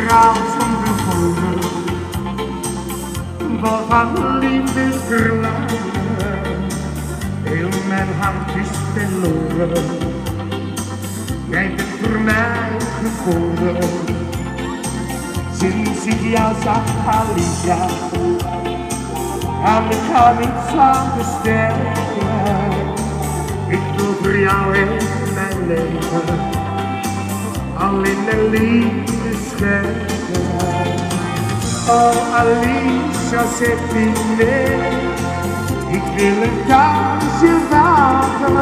verhaal zonder woorden, waarvan liefde verlangen. Heel mijn hart is verloren, jij bent voor mij geboren. Sinds ik jou zag, Alicia, en ik kan niet anders sterven. Ik wil voor jou in mijn leven alleen een liefde schenken. Oh Alicia, zeg niet nee, ik wil een kansje wagen.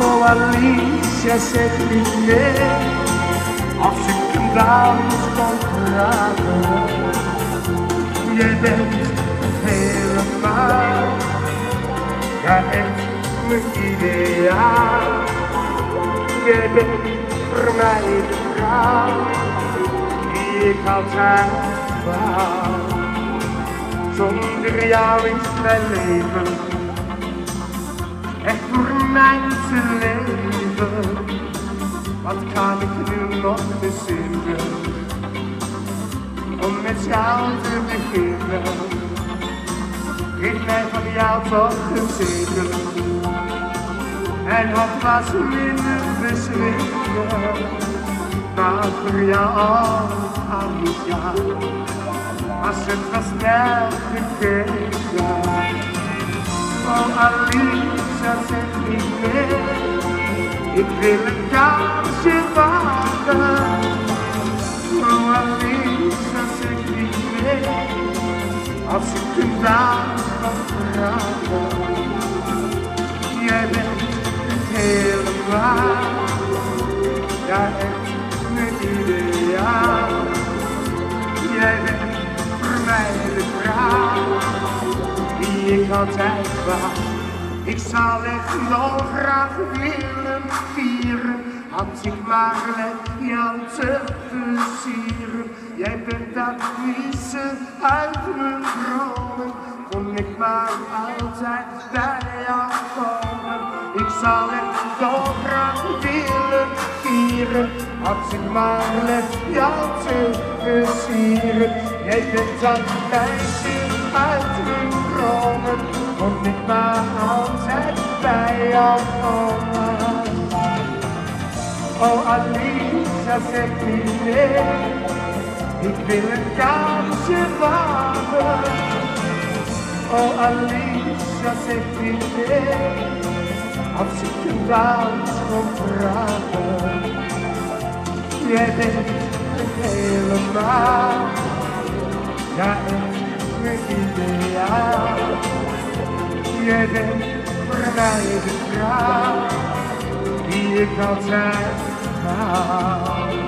Oh Alicia, zeg niet nee, als ik een dans kan vragen. Jij bent helemaal, ja echt mijn ideaal. Jij bent voor mij de vrouw die ik altijd wou. Zonder jou is mijn leven echt voor mij te leven. Wat kan ik nu nog bezinnen om met jou te beginnen? Geef mij van jou toch een zegen en wat was minder beschreven. Maar voor jou Alicia, als het was snel gegeven. Oh Alicia, zeg niet nee, ik wil een kansje wagen. Oh Alicia, zeg niet nee, als ik een dans kan vragen. Jij bent helemaal, ja echt mijn ideaal. Jij bent voor mij de vrouw die ik altijd wou. Ik zou echt dolgraag willen vieren, had ik maar met jou te plezieren. Jij bent dat liefste uit mijn dromen, kon ik maar altijd bij jou komen. Ik zou echt dolgraag willen vieren, had ik maar met jou te plezieren. Jij bent dat meisje uit mijn dromen, kon ik maar altijd bij jou komen. Oh Alicia, zeg niet nee, ik wil een kansje wagen. Oh Alicia, zeg niet nee, als ik een dans kon vragen. Jij bent helemaal, ja echt mijn ideaal. Jij bent voor mij de vrouw die ik altijd wou.